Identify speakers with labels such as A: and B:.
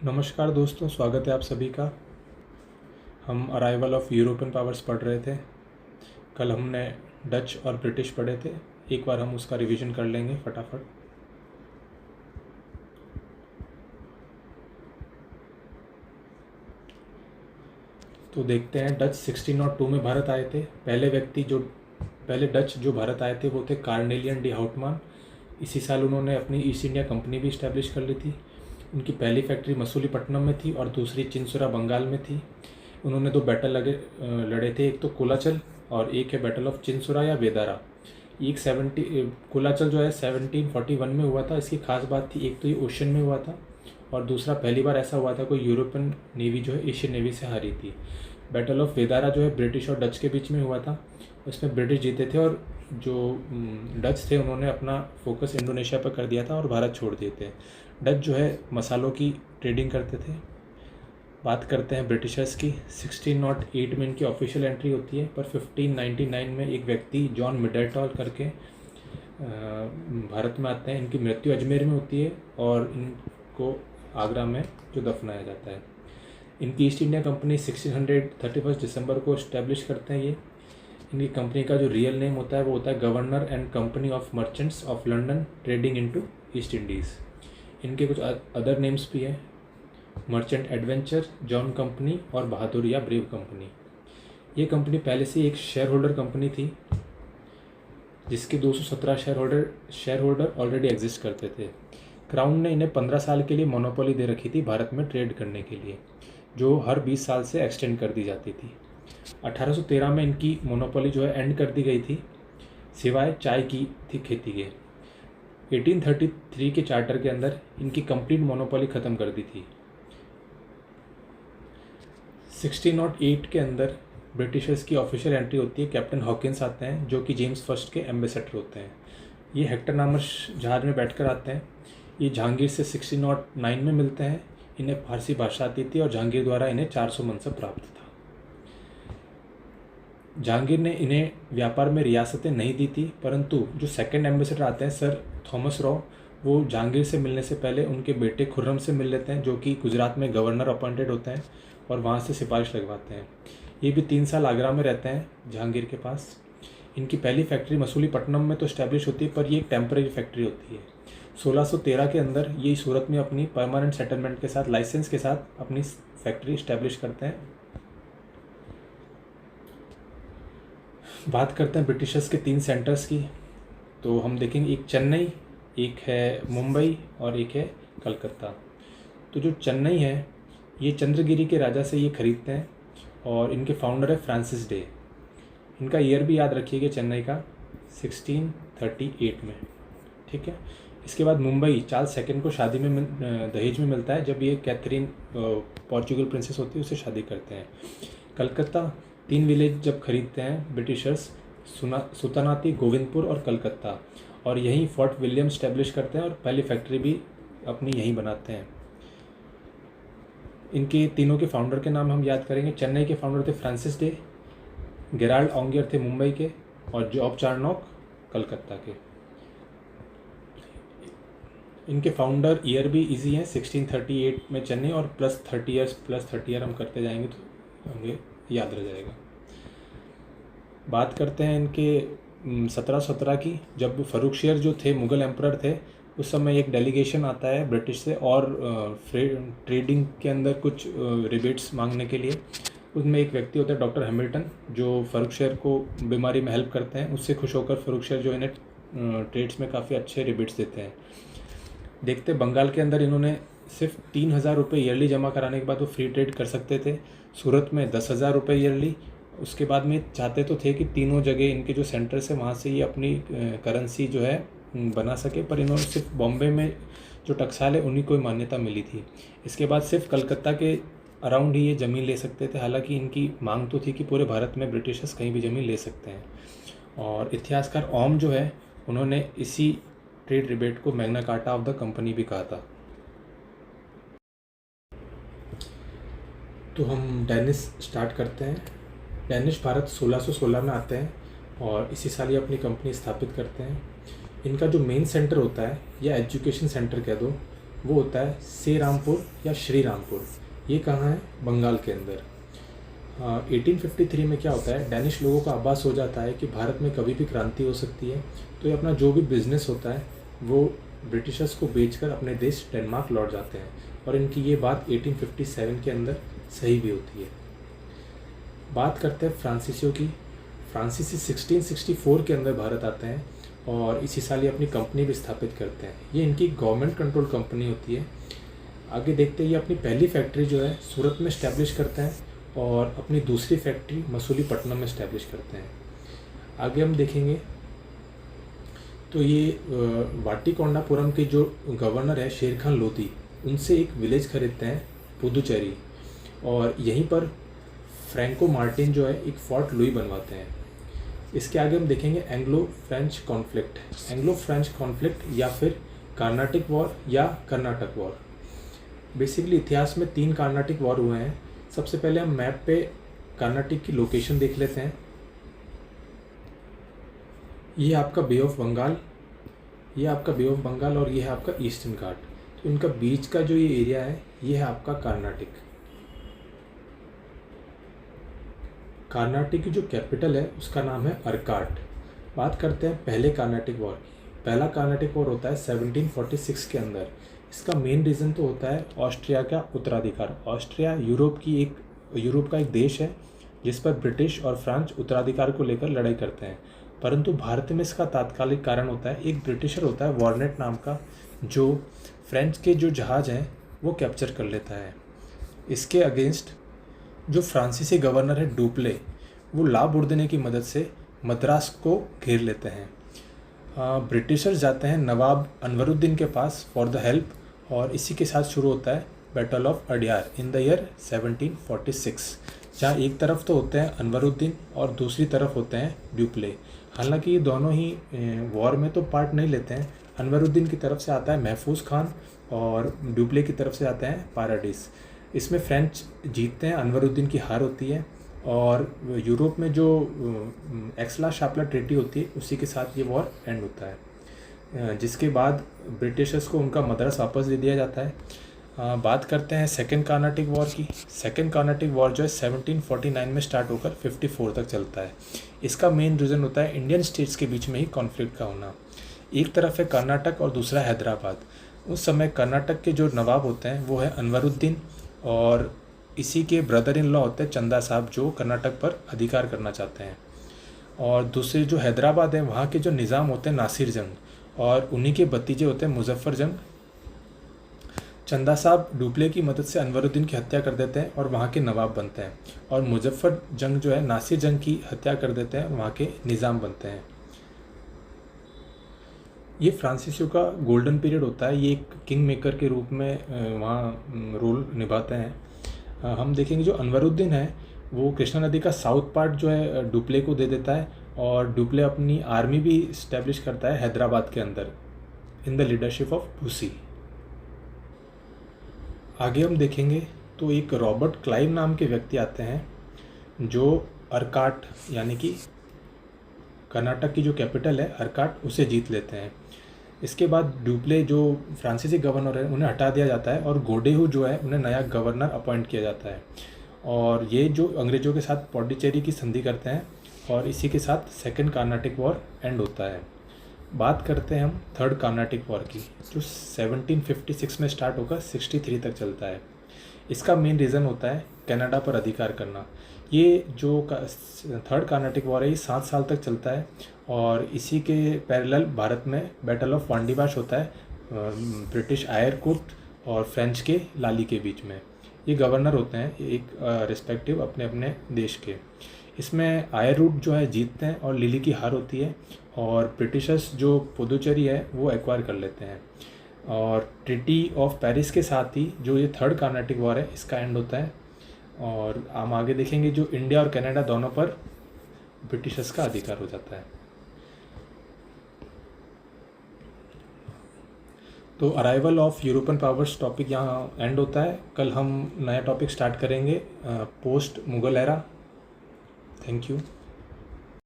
A: नमस्कार दोस्तों, स्वागत है आप सभी का। हम अराइवल ऑफ यूरोपियन पावर्स पढ़ रहे थे। कल हमने डच और ब्रिटिश पढ़े थे। एक बार हम उसका रिवीजन कर लेंगे फटाफट। तो देखते हैं, डच 1602 में भारत आए थे। पहले डच जो भारत आए थे वो थे कार्नेलियन डी हाउटमान। इसी साल उन्होंने अपनी ईस्ट इंडिया कंपनी भी इस्टेब्लिश कर ली थी। उनकी पहली फैक्ट्री मसूलीपट्टनम में थी और दूसरी चिंसुरा बंगाल में थी। उन्होंने दो बैटल लड़े थे, एक तो कोलाचल और एक है बैटल ऑफ चिंसुरा या वेदारा। कोलाचल जो है 1741 में हुआ था। इसकी खास बात थी, एक तो ये ओशन में हुआ था और दूसरा पहली बार ऐसा हुआ था कोई यूरोपियन नेवी जो है एशियन नेवी से हारी थी। बैटल ऑफ वेदारा जो है ब्रिटिश और डच के बीच में हुआ था। उसमें ब्रिटिश जीते थे और जो डच थे उन्होंने अपना फोकस इंडोनेशिया पर कर दिया था और भारत छोड़ दिए थे। डच जो है मसालों की ट्रेडिंग करते थे। बात करते हैं ब्रिटिशर्स की। 1608 में इनकी ऑफिशियल एंट्री होती है, पर 1599 में एक व्यक्ति जॉन मिडरटॉल करके भारत में आते हैं। इनकी मृत्यु अजमेर में होती है और इनको आगरा में जो दफनाया जाता है। इनकी ईस्ट इंडिया कंपनी 1631 दिसंबर को इस्टेब्लिश करते हैं ये। इनकी कंपनी का जो रियल नेम होता है वो होता है governor and company of merchants of London trading into east Indies. इनके कुछ अदर नेम्स भी हैं, मर्चेंट एडवेंचर, जॉन कंपनी और बहादुर या ब्रेव कंपनी। ये कंपनी पहले से एक शेयर होल्डर कंपनी थी जिसके 217 शेयर होल्डर ऑलरेडी एग्जिस्ट करते थे। क्राउन ने इन्हें 15 साल के लिए मोनोपोली दे रखी थी भारत में ट्रेड करने के लिए, जो हर 20 साल से एक्सटेंड कर दी जाती थी। 1813 में इनकी मोनोपोली जो है एंड कर दी गई थी, सिवाय चाय की थी खेती के। 1833 के चार्टर के अंदर इनकी कंप्लीट मोनोपोली ख़त्म कर दी थी। 1608 के अंदर ब्रिटिशर्स की ऑफिशियल एंट्री होती है। कैप्टन हॉकिंस आते हैं जो कि जेम्स फर्स्ट के एम्बेसडर होते हैं। ये हेक्टर नामक जहाज में बैठकर आते हैं। ये जहांगीर से 1609 में मिलते हैं। इन्हें फारसी भाषा आती थी और जहांगीर द्वारा इन्हें 400 मनसब प्राप्त था। जहांगीर ने इन्हें व्यापार में रियासतें नहीं दी थी, परंतु जो सेकंड एम्बेसडर आते हैं सर थॉमस रॉ, वो जहांगीर से मिलने से पहले उनके बेटे खुर्रम से मिल लेते हैं, जो कि गुजरात में गवर्नर अपॉइंटेड होते हैं और वहाँ से सिफारिश लगवाते हैं। ये भी 3 साल आगरा में रहते हैं जहांगीर के पास। इनकी पहली फैक्ट्री मसूलीपट्टनम में तो इस्टेब्लिश होती है, पर ये एक टेम्परेरी फैक्ट्री होती है। 1613 के अंदर ये सूरत में अपनी परमानेंट सेटलमेंट के साथ, लाइसेंस के साथ अपनी फैक्ट्री इस्टेब्लिश करते हैं। बात करते हैं ब्रिटिशर्स के 3 सेंटर्स की, तो हम देखेंगे एक चेन्नई, एक है मुंबई और एक है कलकत्ता। तो जो चेन्नई है ये चंद्रगिरी के राजा से ये खरीदते हैं और इनके फाउंडर है फ्रांसिस डे। इनका ईयर भी याद रखिएगा चेन्नई का, 1638 में। ठीक है। इसके बाद मुंबई चार्ल्स सेकंड को शादी में दहेज में मिलता है, जब ये कैथरीन पोर्चुगल प्रिंसेस होती है उससे शादी करते हैं। कलकत्ता 3 विलेज जब खरीदते हैं ब्रिटिशर्स, सुतानाती, गोविंदपुर और कलकत्ता, और यहीं फोर्ट विलियम स्टैब्लिश करते हैं और पहली फैक्ट्री भी अपनी यहीं बनाते हैं। इनके तीनों के फाउंडर के नाम हम याद करेंगे। चेन्नई के फाउंडर थे फ्रांसिस डे, गेराल्ड ऑंगियर थे मुंबई के और जॉब चार्नोक कलकत्ता के। इनके फाउंडर ईयर भी इजी हैं, 1638 में चेन्नई और प्लस 30 ईयर हम करते जाएंगे तो हमें याद रह जाएगा। बात करते हैं इनके 1717 की, जब फर्रुखशियर जो थे मुग़ल एम्परर थे, उस समय एक डेलीगेशन आता है ब्रिटिश से और ट्रेडिंग के अंदर कुछ रिबेट्स मांगने के लिए। उसमें एक व्यक्ति होता है डॉक्टर हैमिल्टन, जो फर्रुखशियर को बीमारी में हेल्प करते हैं। उससे खुश होकर फर्रुखशियर जो इन्हें ट्रेड्स में काफ़ी अच्छे रिबेट्स देते हैं। देखते बंगाल के अंदर इन्होंने सिर्फ 3000 रुपये ईयरली जमा कराने के बाद वो फ्री ट्रेड कर सकते थे। सूरत में 10,000 रुपये ईयरली। उसके बाद में चाहते तो थे कि तीनों जगह इनके जो सेंटर्स है वहाँ से ये अपनी करेंसी जो है बना सके, पर इन्होंने सिर्फ बॉम्बे में जो टकसाल है उन्हीं को ही मान्यता मिली थी। इसके बाद सिर्फ कलकत्ता के अराउंड ही ये ज़मीन ले सकते थे। हालांकि इनकी मांग तो थी कि पूरे भारत में ब्रिटिशर्स कहीं भी ज़मीन ले सकते हैं। और इतिहासकार ओम जो है उन्होंने इसी ट्रेड रिबेट को Magna carta of the company भी कहा था। तो हम डेनिश स्टार्ट करते हैं। डेनिश भारत 1616 में आते हैं और इसी साल ये अपनी कंपनी स्थापित करते हैं। इनका जो मेन सेंटर होता है या एजुकेशन सेंटर कह दो, वो होता है से रामपुर या श्री रामपुर। ये कहाँ है? बंगाल के अंदर। 1853 में क्या होता है, डैनिश लोगों का आभास हो जाता है कि भारत में कभी भी क्रांति हो सकती है, तो ये अपना जो भी बिजनेस होता है वो ब्रिटिशर्स को बेचकर अपने देश डेनमार्क लौट जाते हैं, और इनकी ये बात 1857 के अंदर सही भी होती है। बात करते हैं फ्रांसीसियों की। फ्रांसीसी 1664 के अंदर भारत आते हैं और इसी साल ये अपनी कंपनी भी स्थापित करते हैं। ये इनकी गवर्नमेंट कंट्रोल कंपनी होती है। आगे देखते हैं, ये अपनी पहली फैक्ट्री जो है सूरत में इस्टेब्लिश करते हैं और अपनी दूसरी फैक्ट्री मसूलीपट्टनम में इस्टेब्लिश करते हैं। आगे हम देखेंगे तो ये वाटिकोंडापुरम के जो गवर्नर है शेर खान लोधी, उनसे एक विलेज खरीदते हैं पुदुचेरी, और यहीं पर फ्रैंको मार्टिन जो है एक फोर्ट लुई बनवाते हैं। इसके आगे हम देखेंगे Anglo French conflict. Anglo French conflict या फिर कार्नाटिक वॉर या कर्नाटक वॉर। बेसिकली इतिहास में 3 कार्नाटिक वॉर हुए हैं। सबसे पहले हम मैप पे कर्नाटक की लोकेशन देख लेते हैं। ये आपका बे ऑफ बंगाल, ये आपका बे ऑफ बंगाल और ये है आपका ईस्टर्न घाट। तो इनका बीच का जो ये एरिया है ये है आपका कर्नाटक। कर्नाटक की जो कैपिटल है उसका नाम है अर्काट। बात करते हैं पहले कर्नाटक वॉर की। पहला कर्नाटक वॉर होता है 1746 के अंदर। इसका मेन रीज़न तो होता है ऑस्ट्रिया का उत्तराधिकार। ऑस्ट्रिया यूरोप का एक देश है जिस पर ब्रिटिश और फ्रांस उत्तराधिकार को लेकर लड़ाई करते हैं, परंतु भारत में इसका तात्कालिक कारण होता है एक ब्रिटिशर होता है वॉर्नेट नाम का, जो फ्रेंच के जो जहाज़ हैं वो कैप्चर कर लेता है। इसके अगेंस्ट जो फ्रांसीसी गवर्नर है डुप्ले, वो ला बुर्दने की मदद से मद्रास को घेर लेते हैं। ब्रिटिशर्स जाते हैं नवाब अनवरुद्दीन के पास फॉर द हेल्प, और इसी के साथ शुरू होता है battle of Adyar in the year 1746, जहाँ एक तरफ तो होते हैं अनवरुद्दीन और दूसरी तरफ होते हैं डुप्ले। हालांकि ये दोनों ही वॉर में तो पार्ट नहीं लेते हैं। अनवरुद्दीन की तरफ से आता है महफूज खान और डुप्ले की तरफ से आते हैं पाराडिस। इसमें फ्रेंच जीतते हैं, अनवरुद्दीन की हार होती है, और यूरोप में जो एक्सला शापला ट्रीटी होती है उसी के साथ ये वॉर एंड होता है, जिसके बाद ब्रिटिशर्स को उनका मद्रास वापस दे दिया जाता है। बात करते हैं सेकेंड कर्नाटिक वॉर की। सेकेंड कर्नाटिक वॉर जो है 1749 में स्टार्ट होकर 54 तक चलता है। इसका मेन रीज़न होता है इंडियन स्टेट्स के बीच में ही कॉन्फ्लिक्ट का होना। एक तरफ है कर्नाटक और दूसरा हैदराबाद। उस समय कर्नाटक के जो नवाब होते हैं वो है अनवरुद्दीन, और इसी के ब्रदर इन लॉ होते हैं चंदा साहब, जो कर्नाटक पर अधिकार करना चाहते हैं। और दूसरे जो हैदराबाद है वहाँ के जो निज़ाम होते हैं नासिर जंग, और उन्हीं के भतीजे होते हैं मुजफ्फर जंग। चंदा साहब डुप्ले की मदद से अनवरुद्दीन की हत्या कर देते हैं और वहाँ के नवाब बनते हैं, और मुजफ्फर जंग जो है नासिर जंग की हत्या कर देते हैं, वहाँ के निज़ाम बनते हैं। ये फ्रांसीसियों का गोल्डन पीरियड होता है। ये एक किंग मेकर के रूप में वहाँ रोल निभाते हैं। हम देखेंगे जो अनवरुद्दीन है वो कृष्णा नदी का साउथ पार्ट जो है डुप्ले को दे देता है, और डुप्ले अपनी आर्मी भी इस्टेब्लिश करता है हैदराबाद के अंदर इन द लीडरशिप ऑफ भूसी। आगे हम देखेंगे तो एक रॉबर्ट क्लाइव नाम के व्यक्ति आते हैं जो अर्काट यानी कि कर्नाटक की जो कैपिटल है अर्काट उसे जीत लेते हैं। इसके बाद डुप्ले जो फ्रांसीसी गवर्नर है उन्हें हटा दिया जाता है, और गोडेहू जो है उन्हें नया गवर्नर अपॉइंट किया जाता है, और ये जो अंग्रेज़ों के साथ पौंडीचेरी की संधि करते हैं, और इसी के साथ सेकेंड कर्नाटिक वॉर एंड होता है। बात करते हैं हम थर्ड कर्नाटिक वॉर की, जो 1756 में स्टार्ट होकर 63 तक चलता है। इसका मेन रीज़न होता है कनाडा पर अधिकार करना। ये जो थर्ड कर्नाटिक वॉर है ये 7 साल तक चलता है, और इसी के पैरेलल भारत में बैटल ऑफ वांडीबाश होता है ब्रिटिश आयरकुट और फ्रेंच के लाली के बीच में। ये गवर्नर होते हैं एक रिस्पेक्टिव अपने अपने देश के। इसमें आयररूट जो है जीतते हैं और लिली की हार होती है, और ब्रिटिशर्स जो पुदुचेरी है वो एक्वायर कर लेते हैं, और ट्रीटी ऑफ पेरिस के साथ ही जो ये थर्ड कर्नाटिक वॉर है इसका एंड होता है। और हम आगे देखेंगे जो इंडिया और कनाडा दोनों पर ब्रिटिशर्स का अधिकार हो जाता है। तो arrival of European powers topic यहाँ एंड होता है। कल हम नया टॉपिक स्टार्ट करेंगे post Mughal era. Thank you.